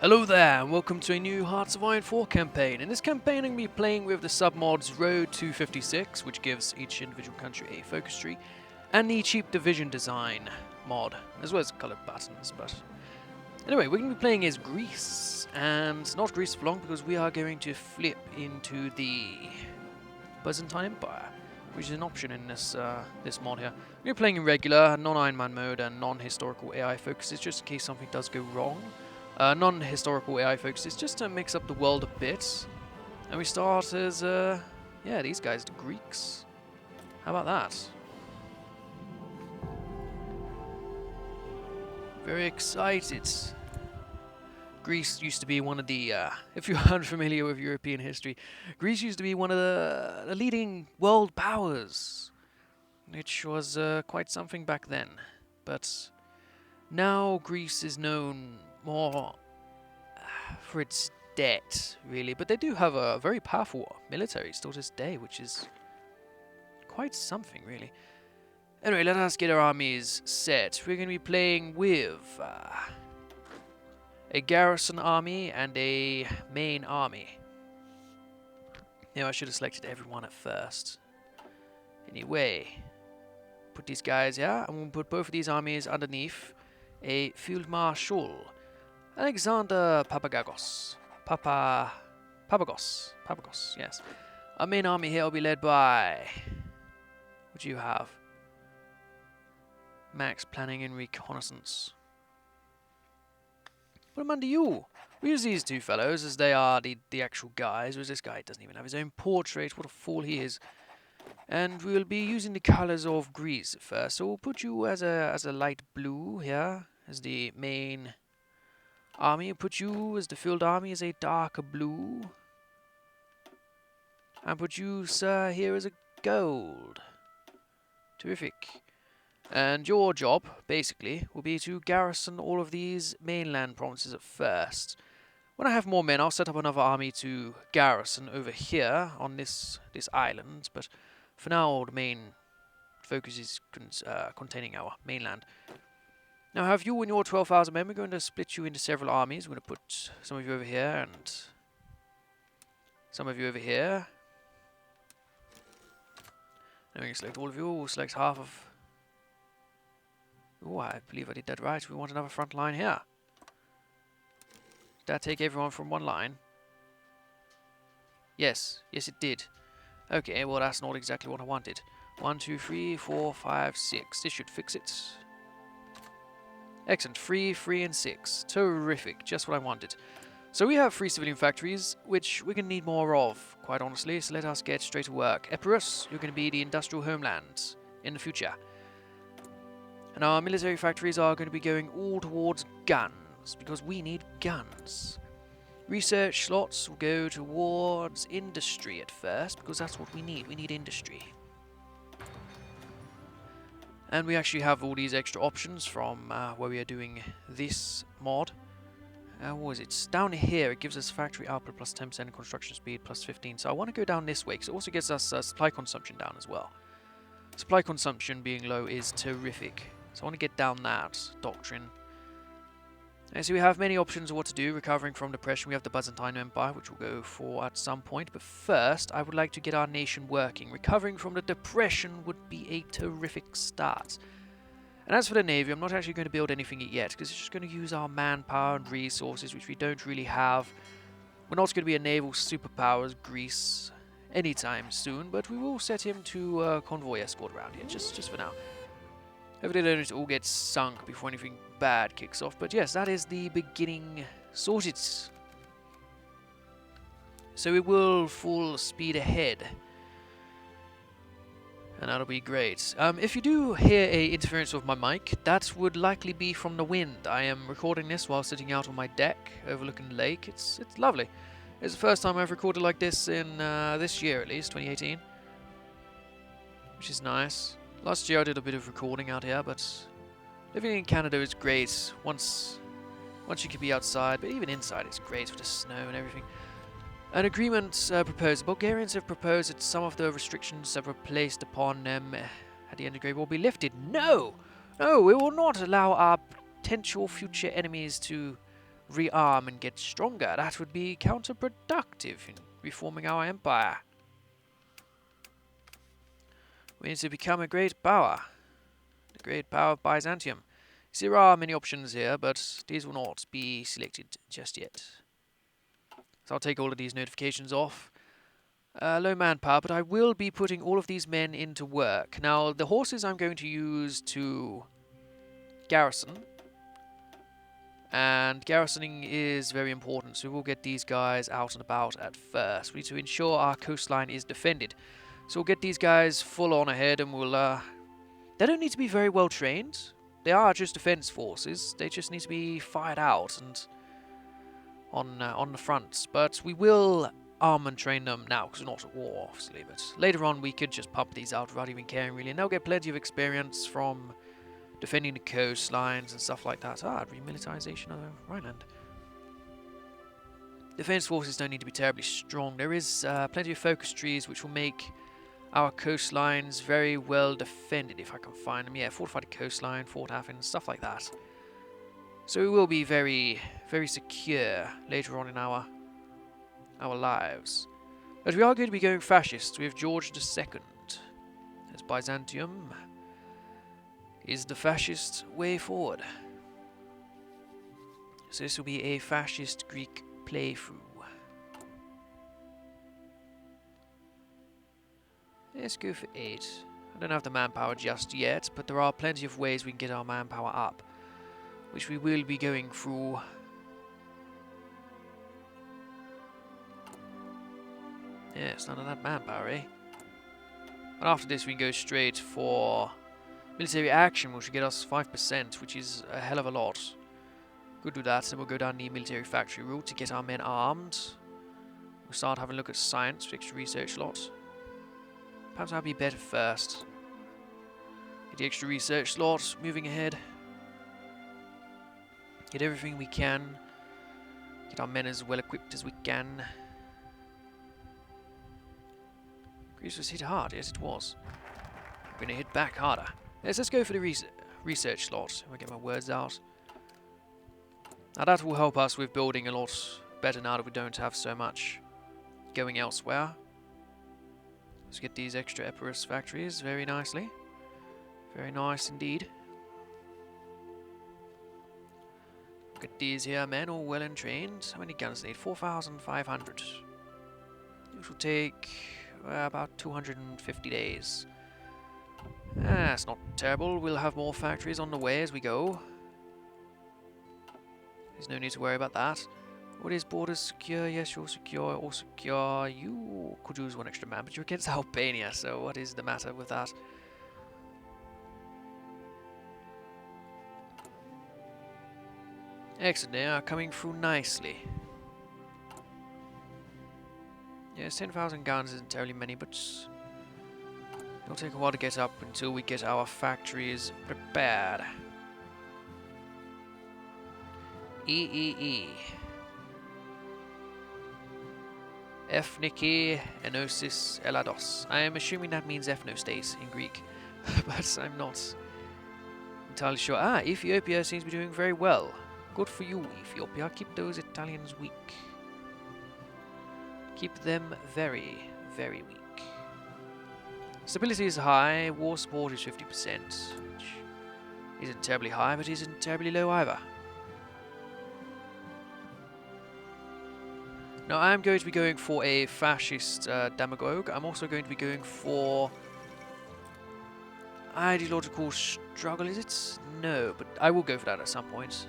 Hello there, and welcome to a new Hearts of Iron 4 campaign. In this campaign, I'm going to be playing with the submods Road 256, which gives each individual country a focus tree, and the cheap division design mod, as well as colored buttons. But anyway, we're going to be playing as Greece, and not Greece for long, because we are going to flip into the Byzantine Empire, which is an option in this this mod here. We're playing in regular, non-Iron Man mode, and non-historical AI focuses, just in case something does go wrong. Non-historical AI focuses, just to mix up the world a bit. And we start as, yeah, these guys, the Greeks. How about that? Very excited. Greece used to be one of the, if you're unfamiliar with European history, Greece used to be one of the leading world powers, which was quite something back then. But now Greece is known more for its debt, really. But they do have a very powerful military still to this day, which is quite something, really. Anyway, let us get our armies set. We're going to be playing with a garrison army and a main army. Now, I should have selected everyone at first. Anyway, put these guys here, and we'll put both of these armies underneath a field marshal, Alexander Papagagos. Papagos, yes. Our main army here will be led by... What do you have? Max planning and reconnaissance. Put them under you. We use these two fellows as they are the actual guys, whereas this guy doesn't even have his own portrait. What a fool he is. And we will be using the colors of Greece at first. So we'll put you as a light blue here, as the main army. We'll put you as the field army as a darker blue. And put you, sir, here as a gold. Terrific. And your job, basically, will be to garrison all of these mainland provinces at first. When I have more men, I'll set up another army to garrison over here on this island. But for now, the main focus is containing our mainland. Now, have you and your 12,000 men, we're going to split you into several armies. We're going to put some of you over here and some of you over here. Now we can select all of you. We'll select half of... Oh, I believe I did that right. We want another front line here. Did that take everyone from one line? Yes. Yes, it did. Okay, well, that's not exactly what I wanted. 1, 2, 3, 4, 5, 6. This should fix it. Excellent. 3, 3, and 6. Terrific. Just what I wanted. So we have 3 civilian factories, which we're going to need more of, quite honestly. So let us get straight to work. Epirus, you're going to be the industrial homeland in the future. And our military factories are going to be going all towards guns, because we need guns. Research slots will go towards industry at first, because that's what we need. We need industry. And we actually have all these extra options from where we are doing this mod. What was it? Down here, it gives us factory output plus 10% construction speed plus 15. So I want to go down this way, because it also gets us supply consumption down as well. Supply consumption being low is terrific. So I want to get down that doctrine. And so we have many options of what to do. Recovering from depression, we have the Byzantine Empire, which we'll go for at some point. But first, I would like to get our nation working. Recovering from the depression would be a terrific start. And as for the Navy, I'm not actually going to build anything yet, because it's just going to use our manpower and resources, which we don't really have. We're not going to be a naval superpower as Greece anytime soon, but we will set him to convoy escort around here, just for now. Hopefully they don't all get sunk before anything bad kicks off. But yes, that is the beginning sorted. So we will full speed ahead. And that'll be great. If you do hear a interference with my mic, that would likely be from the wind. I am recording this while sitting out on my deck, overlooking the lake. It's lovely. It's the first time I've recorded like this in this year at least, 2018. Which is nice. Last year I did a bit of recording out here, but living in Canada is great once you can be outside, but even inside it's great with the snow and everything. An agreement proposed. The Bulgarians have proposed that some of the restrictions that were placed upon them at the end of the Great War be lifted. No! No, we will not allow our potential future enemies to rearm and get stronger. That would be counterproductive in reforming our empire. We need to become a great power. The great power of Byzantium. There are many options here, but these will not be selected just yet. So I'll take all of these notifications off. Low manpower, but I will be putting all of these men into work. Now, the horses I'm going to use to garrison. And garrisoning is very important, so we'll get these guys out and about at first. We need to ensure our coastline is defended. So we'll get these guys full on ahead and we'll... They don't need to be very well trained. They are just defense forces. They just need to be fired out and on the fronts. But we will arm and train them now, because we're not at war, obviously. But later on, we could just pump these out without even caring, really. And they'll get plenty of experience from defending the coastlines and stuff like that. Remilitarization of Rhineland. Defense forces don't need to be terribly strong. There is plenty of focus trees which will make our coastlines very well defended, if I can find them. Yeah, fortified coastline, Fort Athens, stuff like that. So we will be very, very secure later on in our lives. But we are going to be going fascist. We have George II. As Byzantium is the fascist way forward. So this will be a fascist Greek playthrough. Let's go for 8. I don't have the manpower just yet, but there are plenty of ways we can get our manpower up, which we will be going through. Yes, none of that manpower, eh? And after this we can go straight for military action, which will get us 5%, which is a hell of a lot. Good do that, then we'll go down the military factory route to get our men armed. We'll start having a look at science, extra research slot. Perhaps that'll be better first. Get the extra research slot, moving ahead. Get everything we can. Get our men as well equipped as we can. Greece was hit hard, yes it was. I'm going to hit back harder. Yes, let's go for the research slot. I'll get my words out. Now that will help us with building a lot better now that we don't have so much going elsewhere. Let's get these extra Epirus factories very nicely. Very nice indeed. Look at these here men, all well and trained. How many guns do they need? 4,500. This will take about 250 days. That's not terrible. We'll have more factories on the way as we go. There's no need to worry about that. What is borders secure? Yes, you're secure. All secure. You could use one extra man, but you're against Albania, so what is the matter with that? Excellent, they are coming through nicely. Yes, 10,000 guns isn't terribly many, but it'll take a while to get up until we get our factories prepared. Ethniki enosis elados. I am assuming that means ethnostate in Greek, but I'm not entirely sure. Ethiopia seems to be doing very well. Good for you, Ethiopia. Keep those Italians weak. Keep them very, very weak. Stability is high. War support is 50%, which isn't terribly high, but isn't terribly low either. Now I'm going to be going for a fascist demagogue. I'm also going to be going for ideological struggle, is it? No, but I will go for that at some point.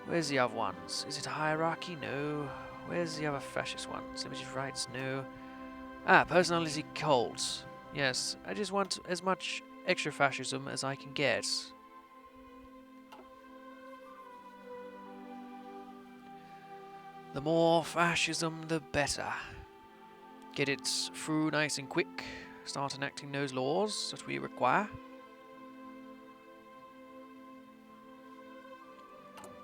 Where's the other ones? Is it a hierarchy? No. Where's the other fascist ones? Limited rights? No. Personality cults. Yes, I just want as much extra fascism as I can get. The more fascism, the better. Get it through nice and quick. Start enacting those laws that we require.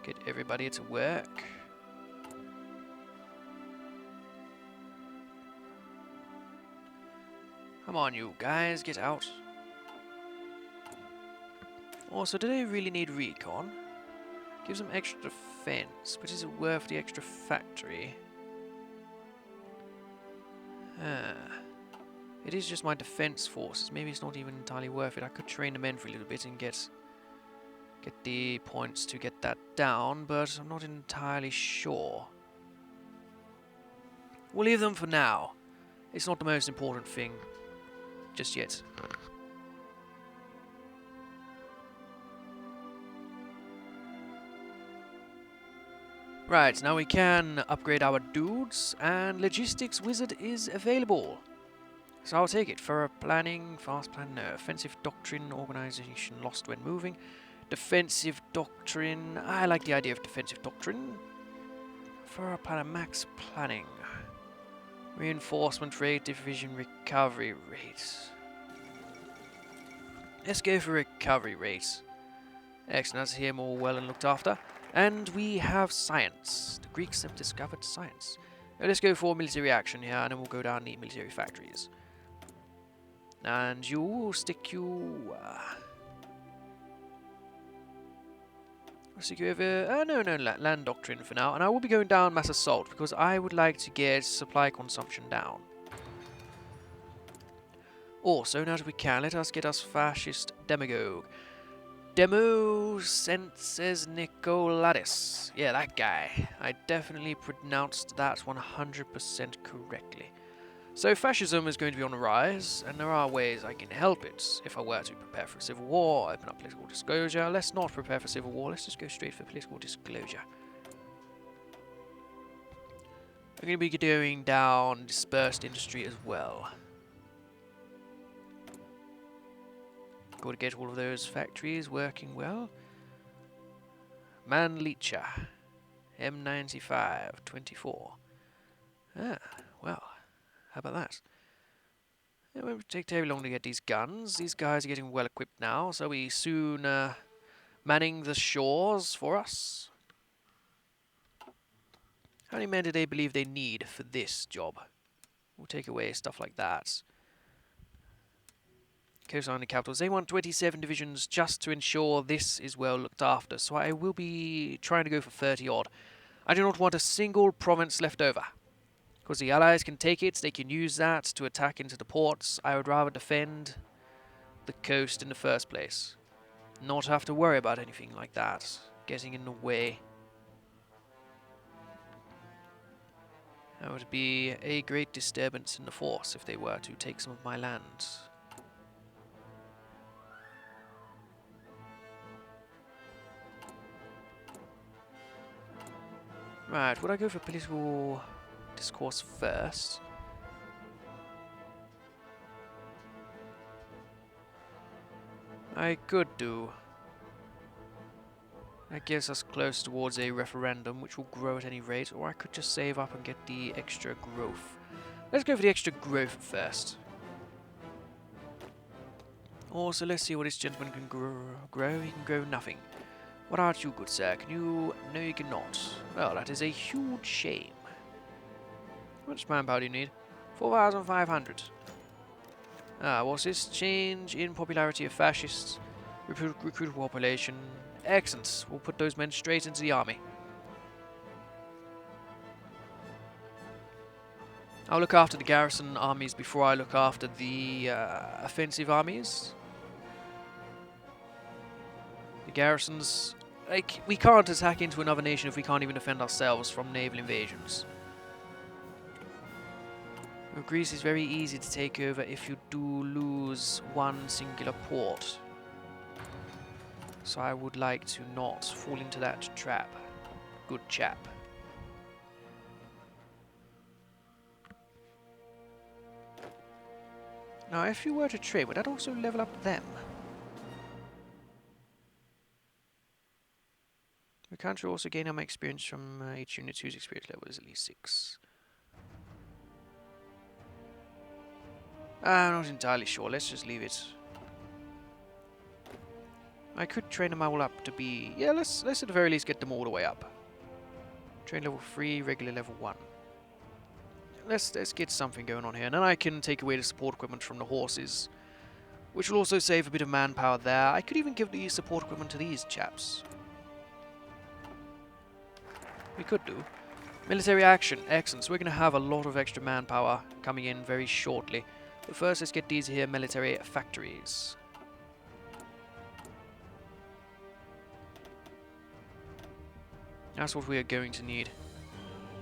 Get everybody to work. Come on, you guys, get out. Also, do they really need recon? Gives them extra defense, but is it worth the extra factory? It is just my defense forces. Maybe it's not even entirely worth it. I could train the men for a little bit and get the points to get that down, but I'm not entirely sure. We'll leave them for now. It's not the most important thing just yet. Right, now we can upgrade our dudes, and Logistics Wizard is available. So I'll take it. For planning, fast plan, no. Offensive Doctrine, Organization lost when moving. Defensive Doctrine, I like the idea of Defensive Doctrine. For a planner, Max Planning. Reinforcement rate, Division Recovery rate. Let's go for Recovery rate. Excellent, that's here more well and looked after. And we have Science. The Greeks have discovered science. Now let's go for military action here, and then we'll go down the military factories. And you stick you... stick you over... no, land doctrine for now. And I will be going down mass assault, because I would like to get supply consumption down. Also, now that we can, let us get us fascist demagogue. Demosenses Nicoladis. Yeah, that guy. I definitely pronounced that 100% correctly. So fascism is going to be on the rise, and there are ways I can help it. If I were to prepare for a civil war, open up political disclosure. Let's not prepare for civil war, let's just go straight for political disclosure. I'm going to be going down dispersed industry as well. Got to get all of those factories working well. Manlicha. M95, 24. Ah, well, how about that? It won't take very long to get these guns. These guys are getting well equipped now, so we soon manning the shores for us. How many men do they believe they need for this job? We'll take away stuff like that. Coastline capitals. They want 27 divisions just to ensure this is well looked after, so I will be trying to go for 30 odd. I do not want a single province left over, because the Allies can take it, they can use that to attack into the ports. I would rather defend the coast in the first place, not have to worry about anything like that getting in the way. That would be a great disturbance in the force if they were to take some of my lands. Right, would I go for political discourse first? I could do. That gets us close towards a referendum, which will grow at any rate, or I could just save up and get the extra growth. Let's go for the extra growth first. Also, let's see what this gentleman can grow. He can grow nothing. What art you, good sir? Can you... No, you cannot. Well, that is a huge shame. How much manpower do you need? 4,500. Ah, what's this? Change in popularity of fascists. Recruitable population. Excellent. We'll put those men straight into the army. I'll look after the garrison armies before I look after the offensive armies. The garrisons... Like, we can't attack into another nation if we can't even defend ourselves from naval invasions. Greece is very easy to take over if you do lose one singular port. So I would like to not fall into that trap. Good chap. Now, if you were to trade, would that also level up them? The country also gain my experience from each unit whose experience level is at least 6. I'm not entirely sure. Let's just leave it. I could train them all up to be... Yeah, let's at the very least get them all the way up. Train level 3, regular level 1. Let's get something going on here. And then I can take away the support equipment from the horses, which will also save a bit of manpower there. I could even give the support equipment to these chaps. We could do. Military action. Excellent. So we're going to have a lot of extra manpower coming in very shortly. But first, let's get these here military factories. That's what we are going to need.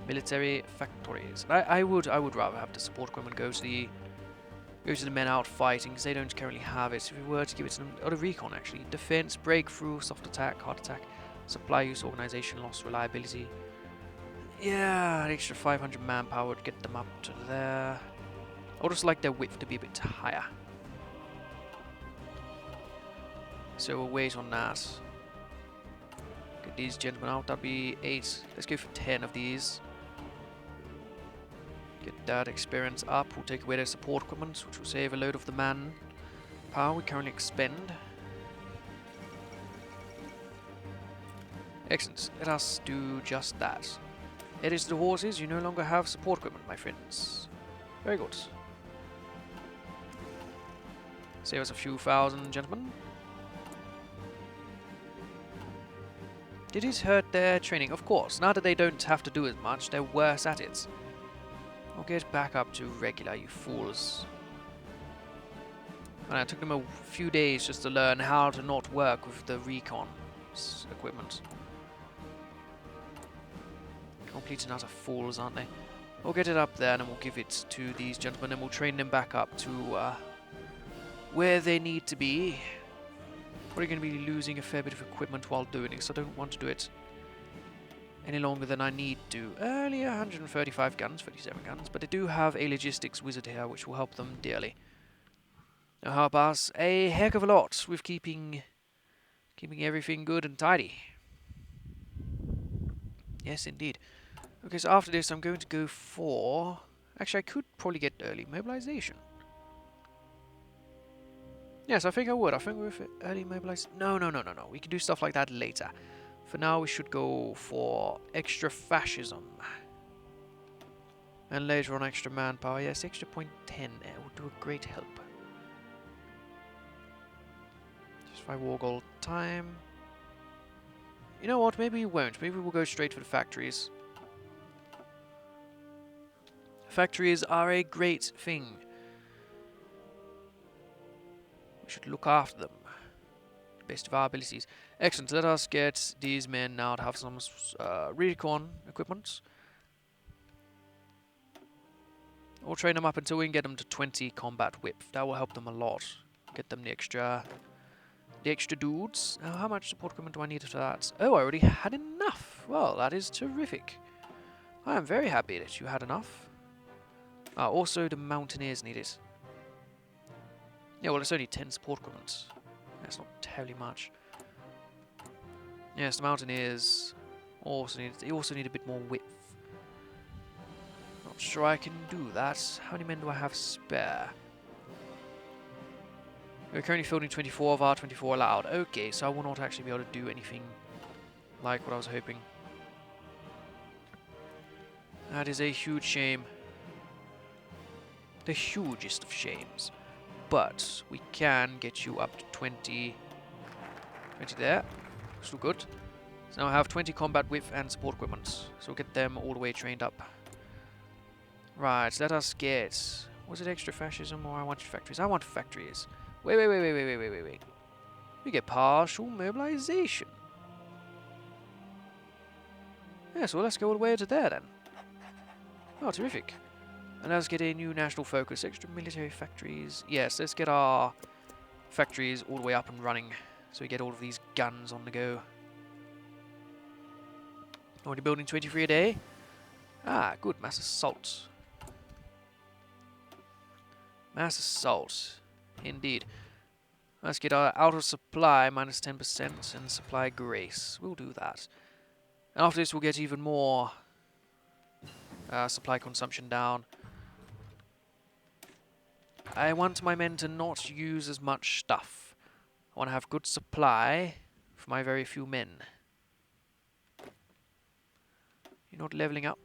Military factories. I would rather have the support equipment go to the men out fighting, because they don't currently have it. So if we were to give it to them, or the recon actually, defense, breakthrough, soft attack, hard attack, supply use, organization loss, reliability. Yeah, an extra 500 manpower would get them up to there. I would just like their width to be a bit higher. So we'll wait on that. Get these gentlemen out. That'll be 8. Let's go for 10 of these. Get that experience up. We'll take away their support equipment, which will save a load of the manpower we currently expend. Excellent. Let us do just that. It is the horses. You no longer have support equipment, my friends. Very good. Save us a few thousand, gentlemen. Did it hurt their training? Of course. Now that they don't have to do as much, they're worse at it. I'll get back up to regular, you fools. And it took them a few days just to learn how to not work with the recon equipment. Complete and utter fools, aren't they? We'll get it up there and then we'll give it to these gentlemen and we'll train them back up to where they need to be. Probably going to be losing a fair bit of equipment while doing it, so I don't want to do it any longer than I need to. Earlier, 135 guns, 37 guns, but they do have a logistics wizard here, which will help them dearly. They'll help us a heck of a lot with keeping everything good and tidy. Yes, indeed. Okay, so after this, I'm going to go for... Actually, I could probably get early mobilization. Yes, I think I would. I think with early mobilization... No. We can do stuff like that later. For now, we should go for extra fascism. And later on, extra manpower. Yes, extra 0.10 will do a great help. Just 5 war gold time. You know what? Maybe we won't. Maybe we'll go straight for the factories. Factories are a great thing. We should look after them. Best of our abilities. Excellent. Let us get these men now to have some recon equipment. We'll train them up until we can get them to 20 combat whip. That will help them a lot. Get them the extra dudes. Now, how much support equipment do I need for that? Oh, I already had enough. Well, that is terrific. I am very happy that you had enough. Also, the mountaineers need it. Yeah, well, it's only 10 support equipment. That's not terribly much. Yes, the mountaineers also need a bit more width. Not sure I can do that. How many men do I have spare? We're currently fielding 24 of our 24 allowed. Okay, so I will not actually be able to do anything like what I was hoping. That is a huge shame. The hugest of shames. But we can get you up to 20 there. Still good. So now I have 20 combat width and support equipment. So we'll get them all the way trained up. Right, let us get... Was it extra fascism or I want factories? I want factories. Wait. We get partial mobilization. Yeah, so let's go all the way to there then. Oh, terrific. And let's get a new national focus. Extra military factories. Yes, let's get our factories all the way up and running. So we get all of these guns on the go. Already building 23 a day. Ah, good. Mass assault. Mass assault. Indeed. Let's get our out of supply minus 10% and supply grace. We'll do that. And after this, we'll get even more supply consumption down. I want my men to not use as much stuff. I want to have good supply for my very few men. You're not leveling up.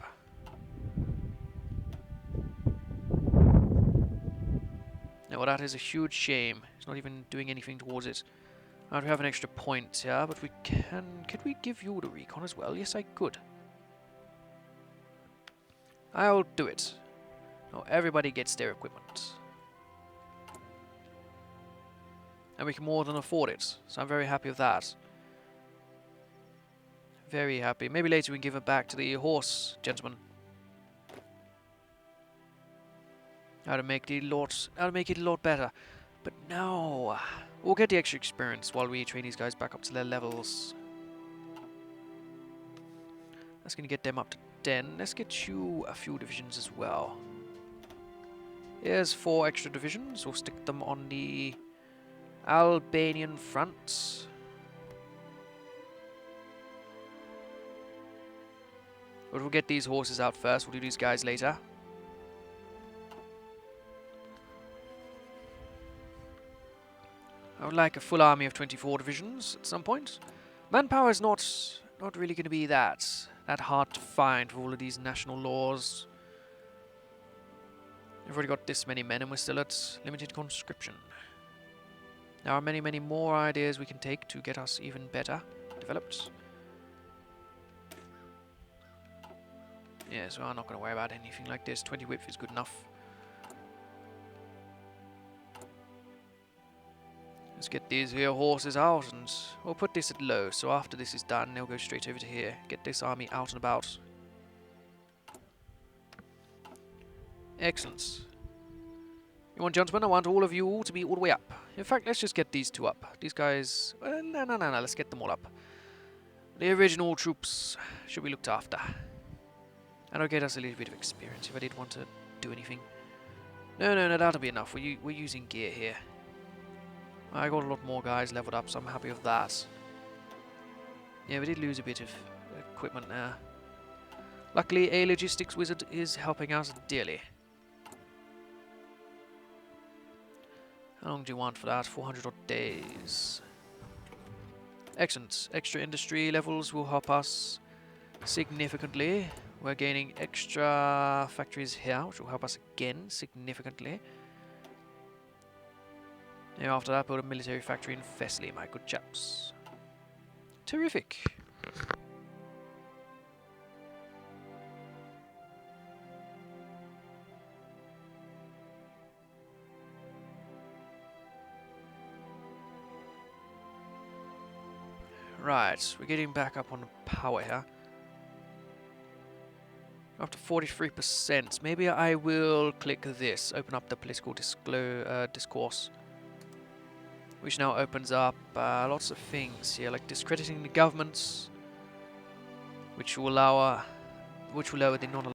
No, well, that is a huge shame. It's not even doing anything towards it. We have an extra point here, but we can... Could we give you the recon as well? Yes, I could. I'll do it. Now everybody gets their equipment. And we can more than afford it, so I'm very happy with that. Very happy. Maybe later we can give it back to the horse gentleman. How to make it a lot better. But no, we'll get the extra experience while we train these guys back up to their levels. That's going to get them up to 10. Let's get you a few divisions as well. Here's 4 extra divisions. We'll stick them on the Albanian front. But we'll get these horses out first. We'll do these guys later. I would like a full army of 24 divisions at some point. Manpower is not really going to be that hard to find for all of these national laws. We've already got this many men and we're still at limited conscription. There are many, many more ideas we can take to get us even better developed. Yeah, so I'm not going to worry about anything like this. 20 width is good enough. Let's get these here horses out and we'll put this at low. So after this is done, they'll go straight over to here. Get this army out and about. Excellent. You want, gentlemen, I want all of you all to be all the way up. In fact, let's just get these 2 up. These guys... no, let's get them all up. The original troops should be looked after. And it'll get us a little bit of experience if I did want to do anything. No, that'll be enough. We're using gear here. I got a lot more guys leveled up, so I'm happy with that. Yeah, we did lose a bit of equipment there. Luckily, a logistics wizard is helping us dearly. How long do you want for that? 400 odd days. Excellent. Extra industry levels will help us significantly. We're gaining extra factories here, which will help us again significantly. And after that, build a military factory in Thessaly, my good chaps. Terrific. Right, we're getting back up on power here. Up to 43%. Maybe I will click this, open up the political discourse. Which now opens up lots of things here, like discrediting the governments, which will lower the non